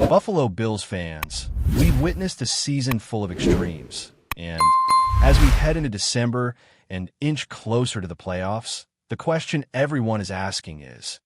Buffalo Bills fans, we've witnessed a season full of extremes, and as we head into December and inch closer to the playoffs, the question everyone is asking is,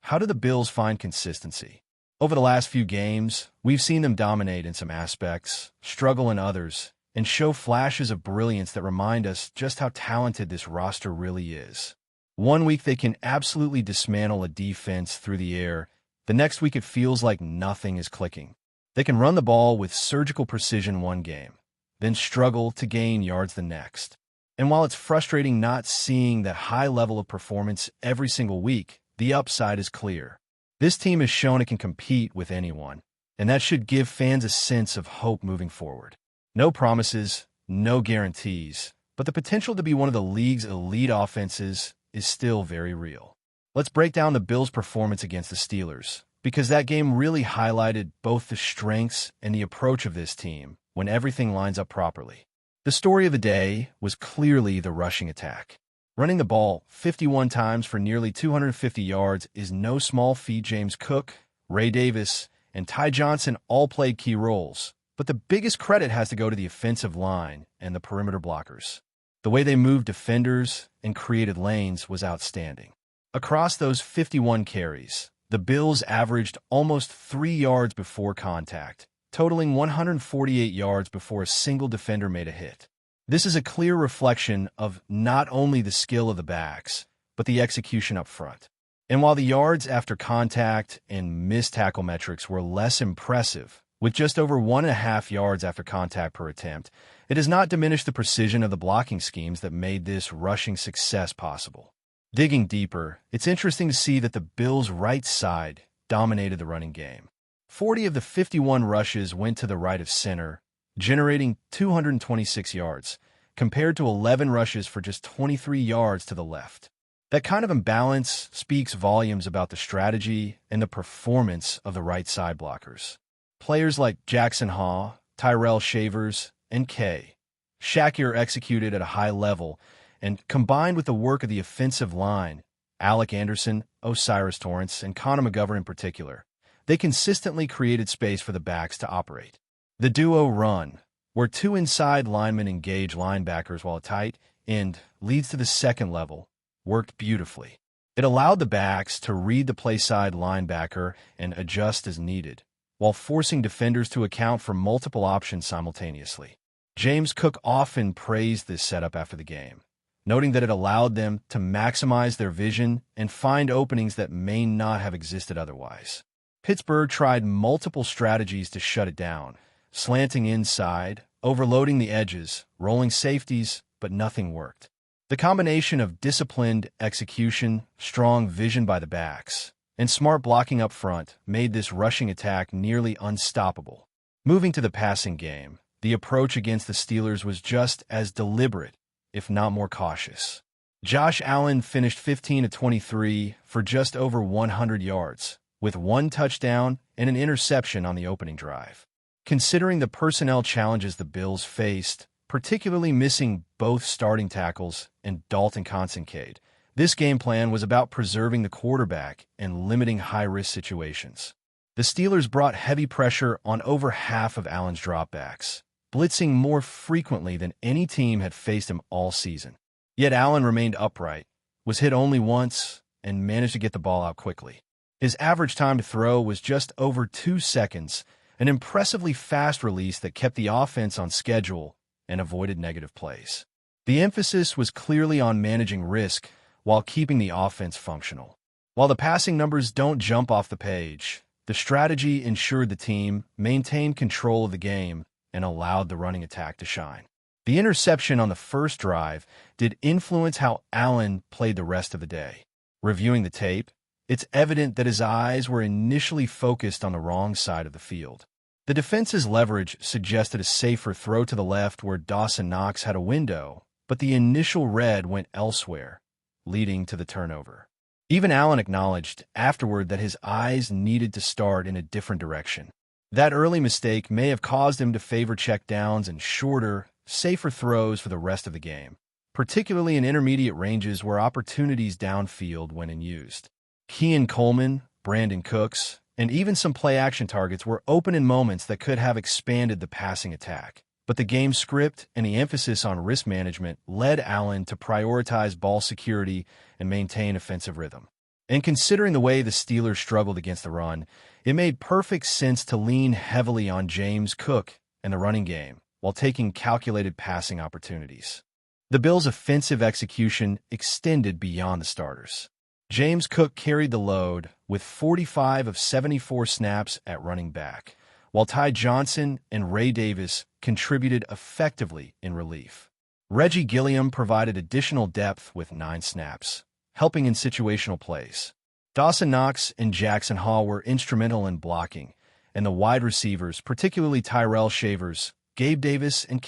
how do the Bills find consistency? Over the last few games, we've seen them dominate in some aspects, struggle in others, and show flashes of brilliance that remind us just how talented this roster really is. One week they can absolutely dismantle a defense through the air. The next week it feels like nothing is clicking. They can run the ball with surgical precision one game, then struggle to gain yards the next. And while it's frustrating not seeing that high level of performance every single week, the upside is clear. This team has shown it can compete with anyone, and that should give fans a sense of hope moving forward. No promises, no guarantees, but the potential to be one of the league's elite offenses is still very real. Let's break down the Bills' performance against the Steelers, because that game really highlighted both the strengths and the approach of this team when everything lines up properly. The story of the day was clearly the rushing attack. Running the ball 51 times for nearly 250 yards is no small feat. James Cook, Ray Davis, and Ty Johnson all played key roles, but the biggest credit has to go to the offensive line and the perimeter blockers. The way they moved defenders and created lanes was outstanding. Across those 51 carries, the Bills averaged almost 3 yards before contact, totaling 148 yards before a single defender made a hit. This is a clear reflection of not only the skill of the backs, but the execution up front. And while the yards after contact and missed tackle metrics were less impressive, with just over 1.5 yards after contact per attempt, it does not diminish the precision of the blocking schemes that made this rushing success possible. Digging deeper, it's interesting to see that the Bills' right side dominated the running game. 40 of the 51 rushes went to the right of center, generating 226 yards, compared to 11 rushes for just 23 yards to the left. That kind of imbalance speaks volumes about the strategy and the performance of the right side blockers. Players like Jackson Haw, Tyrell Shavers, and KHALIL executed at a high level, and combined with the work of the offensive line, Alec Anderson, O'Cyrus Torrence, and Connor McGovern in particular, they consistently created space for the backs to operate. The duo run, where two inside linemen engage linebackers while a tight end leads to the second level, worked beautifully. It allowed the backs to read the play-side linebacker and adjust as needed, while forcing defenders to account for multiple options simultaneously. James Cook often praised this setup after the game, noting that it allowed them to maximize their vision and find openings that may not have existed otherwise. Pittsburgh tried multiple strategies to shut it down, slanting inside, overloading the edges, rolling safeties, but nothing worked. The combination of disciplined execution, strong vision by the backs, and smart blocking up front made this rushing attack nearly unstoppable. Moving to the passing game, the approach against the Steelers was just as deliberate, if not more cautious. Josh Allen finished 15 of 23 for just over 100 yards, with 1 touchdown and an interception on the opening drive. Considering the personnel challenges the Bills faced, particularly missing both starting tackles and Dalton Kincaid, this game plan was about preserving the quarterback and limiting high-risk situations. The Steelers brought heavy pressure on over half of Allen's dropbacks, blitzing more frequently than any team had faced him all season. Yet Allen remained upright, was hit only once, and managed to get the ball out quickly. His average time to throw was just over 2 seconds, an impressively fast release that kept the offense on schedule and avoided negative plays. The emphasis was clearly on managing risk while keeping the offense functional. While the passing numbers don't jump off the page, the strategy ensured the team maintained control of the game and allowed the running attack to shine. The interception on the first drive did influence how Allen played the rest of the day. Reviewing the tape, it's evident that his eyes were initially focused on the wrong side of the field. The defense's leverage suggested a safer throw to the left where Dawson Knox had a window, but the initial read went elsewhere, leading to the turnover. Even Allen acknowledged afterward that his eyes needed to start in a different direction. That early mistake may have caused him to favor checkdowns and shorter, safer throws for the rest of the game, particularly in intermediate ranges where opportunities downfield went unused. Keon Coleman, Brandon Cooks, and even some play-action targets were open in moments that could have expanded the passing attack. But the game script and the emphasis on risk management led Allen to prioritize ball security and maintain offensive rhythm. And considering the way the Steelers struggled against the run, it made perfect sense to lean heavily on James Cook and the running game while taking calculated passing opportunities. The Bills' offensive execution extended beyond the starters. James Cook carried the load with 45 of 74 snaps at running back, while Ty Johnson and Ray Davis contributed effectively in relief. Reggie Gilliam provided additional depth with 9 snaps, helping in situational plays. Dawson Knox and Jackson Hall were instrumental in blocking, and the wide receivers, particularly Tyrell Shavers, Gabe Davis, and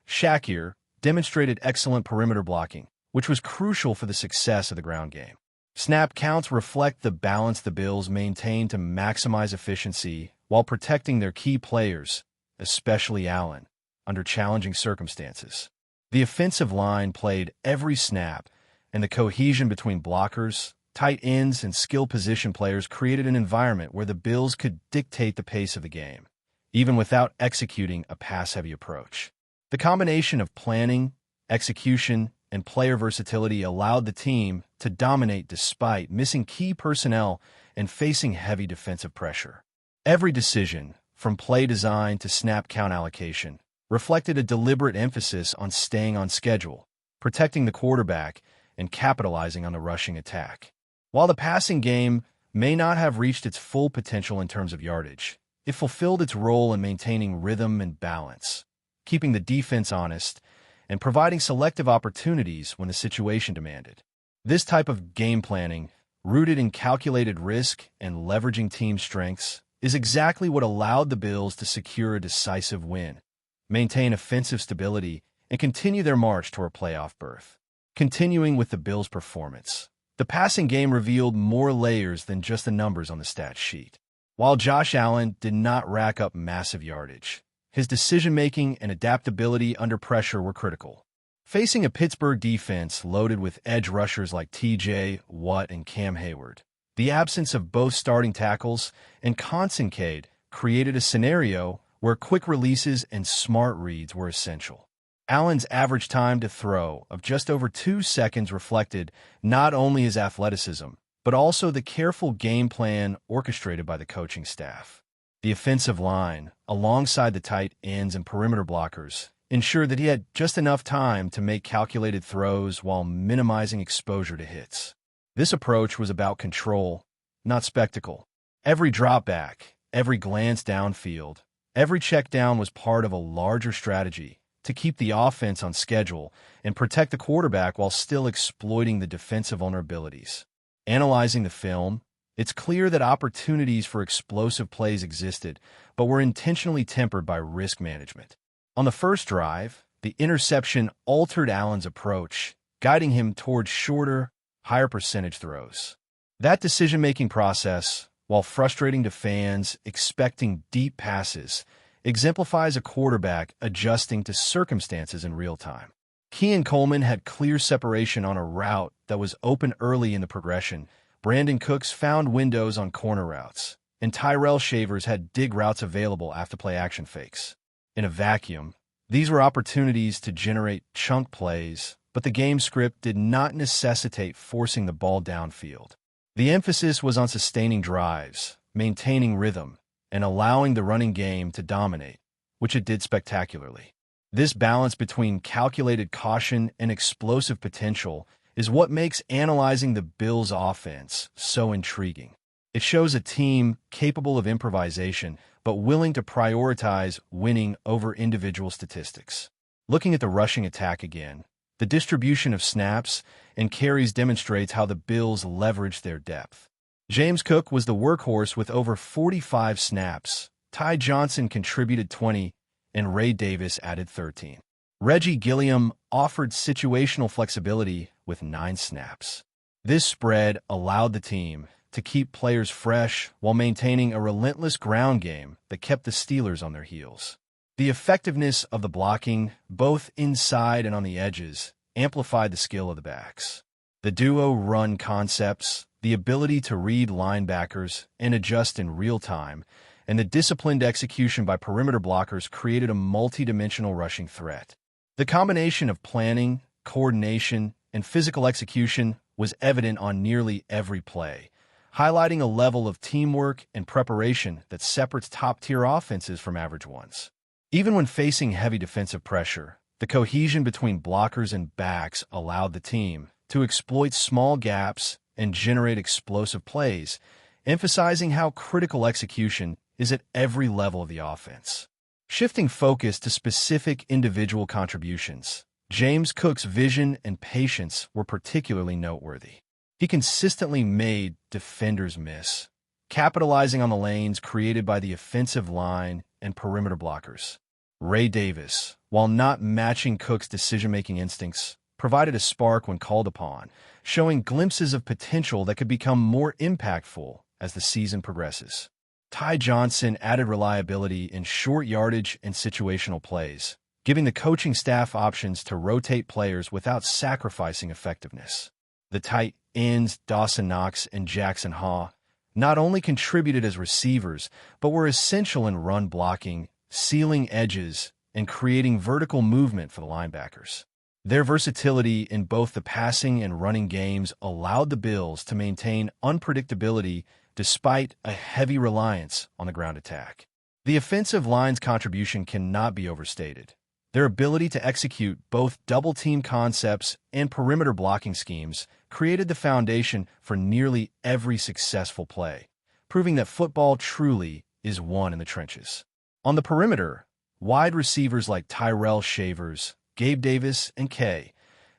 SHAKIR, demonstrated excellent perimeter blocking, which was crucial for the success of the ground game. Snap counts reflect the balance the Bills maintained to maximize efficiency while protecting their key players, especially Allen, under challenging circumstances. The offensive line played every snap, and the cohesion between blockers, tight ends, and skill position players created an environment where the Bills could dictate the pace of the game, even without executing a pass-heavy approach. The combination of planning, execution, and player versatility allowed the team to dominate despite missing key personnel and facing heavy defensive pressure. Every decision, from play design to snap count allocation, reflected a deliberate emphasis on staying on schedule, protecting the quarterback, and capitalizing on the rushing attack. While the passing game may not have reached its full potential in terms of yardage, it fulfilled its role in maintaining rhythm and balance, keeping the defense honest, and providing selective opportunities when the situation demanded. This type of game planning, rooted in calculated risk and leveraging team strengths, is exactly what allowed the Bills to secure a decisive win, maintain offensive stability, and continue their march toward a playoff berth. Continuing with the Bills' performance, the passing game revealed more layers than just the numbers on the stat sheet. While Josh Allen did not rack up massive yardage, his decision-making and adaptability under pressure were critical. Facing a Pittsburgh defense loaded with edge rushers like T.J. Watt and Cam Hayward, the absence of both starting tackles and Kincaid created a scenario where quick releases and smart reads were essential. Allen's average time to throw of just over 2 seconds reflected not only his athleticism, but also the careful game plan orchestrated by the coaching staff. The offensive line, alongside the tight ends and perimeter blockers, ensured that he had just enough time to make calculated throws while minimizing exposure to hits. This approach was about control, not spectacle. Every drop back, every glance downfield, every check down was part of a larger strategy to keep the offense on schedule and protect the quarterback while still exploiting the defensive vulnerabilities. Analyzing the film, it's clear that opportunities for explosive plays existed, but were intentionally tempered by risk management. On the first drive, the interception altered Allen's approach, guiding him towards shorter, higher percentage throws. That decision-making process, while frustrating to fans expecting deep passes, exemplifies a quarterback adjusting to circumstances in real time. Keon Coleman had clear separation on a route that was open early in the progression. Brandon Cooks found windows on corner routes, and Tyrell Shavers had dig routes available after play-action fakes. In a vacuum, these were opportunities to generate chunk plays, but the game script did not necessitate forcing the ball downfield. The emphasis was on sustaining drives, maintaining rhythm, and allowing the running game to dominate, which it did spectacularly. This balance between calculated caution and explosive potential is what makes analyzing the Bills' offense so intriguing. It shows a team capable of improvisation, but willing to prioritize winning over individual statistics. Looking at the rushing attack again, the distribution of snaps and carries demonstrates how the Bills leveraged their depth. James Cook was the workhorse with over 45 snaps. Ty Johnson contributed 20, and Ray Davis added 13. Reggie Gilliam offered situational flexibility with 9 snaps. This spread allowed the team to keep players fresh while maintaining a relentless ground game that kept the Steelers on their heels. The effectiveness of the blocking, both inside and on the edges, amplified the skill of the backs. The duo run concepts, the ability to read linebackers and adjust in real time, and the disciplined execution by perimeter blockers created a multi-dimensional rushing threat. The combination of planning, coordination, and physical execution was evident on nearly every play, highlighting a level of teamwork and preparation that separates top-tier offenses from average ones. Even when facing heavy defensive pressure, the cohesion between blockers and backs allowed the team to exploit small gaps and generate explosive plays, emphasizing how critical execution is at every level of the offense. Shifting focus to specific individual contributions, James Cook's vision and patience were particularly noteworthy. He consistently made defenders miss, capitalizing on the lanes created by the offensive line and perimeter blockers. Ray Davis, while not matching Cook's decision-making instincts, provided a spark when called upon, showing glimpses of potential that could become more impactful as the season progresses. Ty Johnson added reliability in short yardage and situational plays, giving the coaching staff options to rotate players without sacrificing effectiveness. The tight ends Dawson Knox and Jackson Haw not only contributed as receivers, but were essential in run blocking, sealing edges, and creating vertical movement for the linebackers. Their versatility in both the passing and running games allowed the Bills to maintain unpredictability despite a heavy reliance on the ground attack. The offensive line's contribution cannot be overstated. Their ability to execute both double-team concepts and perimeter blocking schemes created the foundation for nearly every successful play, proving that football truly is won in the trenches. On the perimeter, wide receivers like Tyrell Shavers, Gabe Davis, and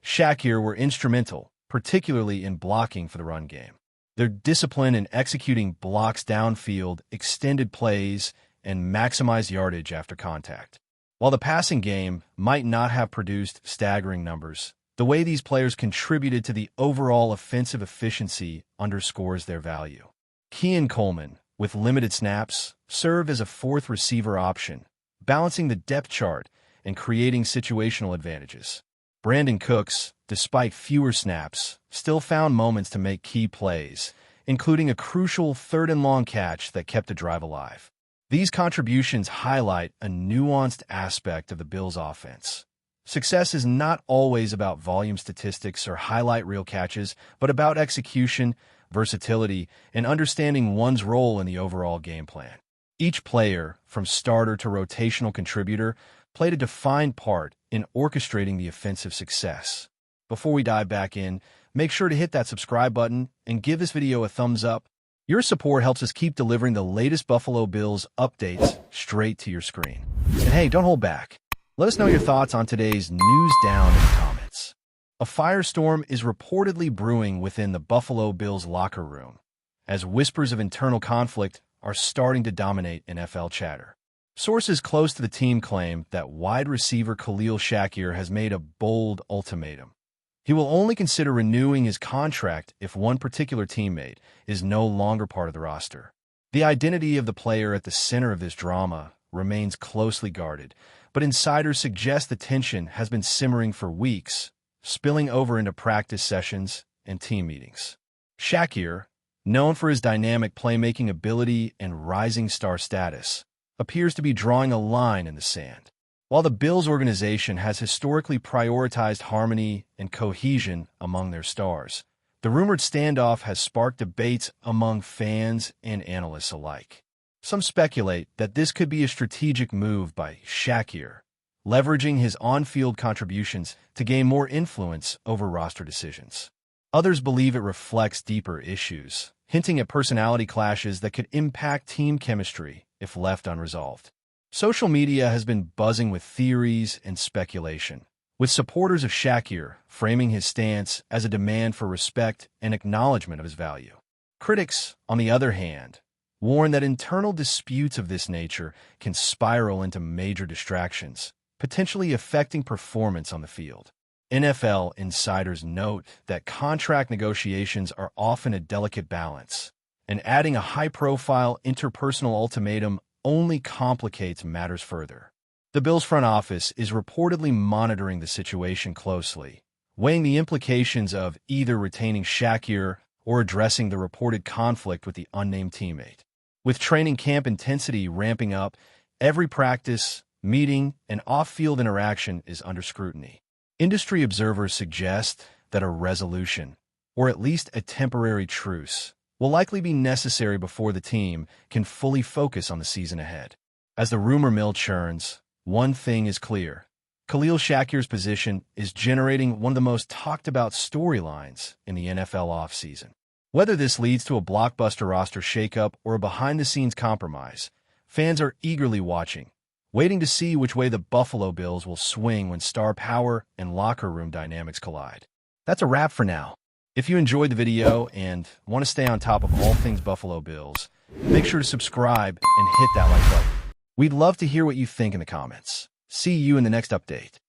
SHAKIR were instrumental, particularly in blocking for the run game. Their discipline in executing blocks downfield, extended plays, and maximized yardage after contact. While the passing game might not have produced staggering numbers, the way these players contributed to the overall offensive efficiency underscores their value. Keon Coleman, with limited snaps, served as a fourth receiver option, balancing the depth chart and creating situational advantages. Brandon Cooks, despite fewer snaps, still found moments to make key plays, including a crucial third-and-long catch that kept the drive alive. These contributions highlight a nuanced aspect of the Bills' offense. Success is not always about volume statistics or highlight reel catches, but about execution, versatility, and understanding one's role in the overall game plan. Each player, from starter to rotational contributor, played a defined part in orchestrating the offensive success. Before we dive back in, make sure to hit that subscribe button and give this video a thumbs up. Your support helps us keep delivering the latest Buffalo Bills updates straight to your screen. And hey, don't hold back. Let us know your thoughts on today's news down in the comments. A firestorm is reportedly brewing within the Buffalo Bills locker room, as whispers of internal conflict are starting to dominate NFL chatter. Sources close to the team claim that wide receiver KHALIL SHAKIR has made a bold ultimatum. He will only consider renewing his contract if one particular teammate is no longer part of the roster. The identity of the player at the center of this drama remains closely guarded, but insiders suggest the tension has been simmering for weeks, spilling over into practice sessions and team meetings. SHAKIR, known for his dynamic playmaking ability and rising star status, appears to be drawing a line in the sand. While the Bills organization has historically prioritized harmony and cohesion among their stars, the rumored standoff has sparked debates among fans and analysts alike. Some speculate that this could be a strategic move by SHAKIR, leveraging his on-field contributions to gain more influence over roster decisions. Others believe it reflects deeper issues, hinting at personality clashes that could impact team chemistry if left unresolved. Social media has been buzzing with theories and speculation, with supporters of SHAKIR framing his stance as a demand for respect and acknowledgement of his value. Critics, on the other hand, warn that internal disputes of this nature can spiral into major distractions, potentially affecting performance on the field. NFL insiders note that contract negotiations are often a delicate balance, and adding a high-profile interpersonal ultimatum only complicates matters further. The Bills front office is reportedly monitoring the situation closely, weighing the implications of either retaining SHAKIR or addressing the reported conflict with the unnamed teammate. With training camp intensity ramping up, every practice, meeting, and off-field interaction is under scrutiny. Industry observers suggest that a resolution, or at least a temporary truce, will likely be necessary before the team can fully focus on the season ahead. As the rumor mill churns, one thing is clear. KHALIL Shakir's position is generating one of the most talked-about storylines in the NFL offseason. Whether this leads to a blockbuster roster shakeup or a behind-the-scenes compromise, fans are eagerly watching, waiting to see which way the Buffalo Bills will swing when star power and locker room dynamics collide. That's a wrap for now. If you enjoyed the video and want to stay on top of all things Buffalo Bills, make sure to subscribe and hit that like button. We'd love to hear what you think in the comments. See you in the next update.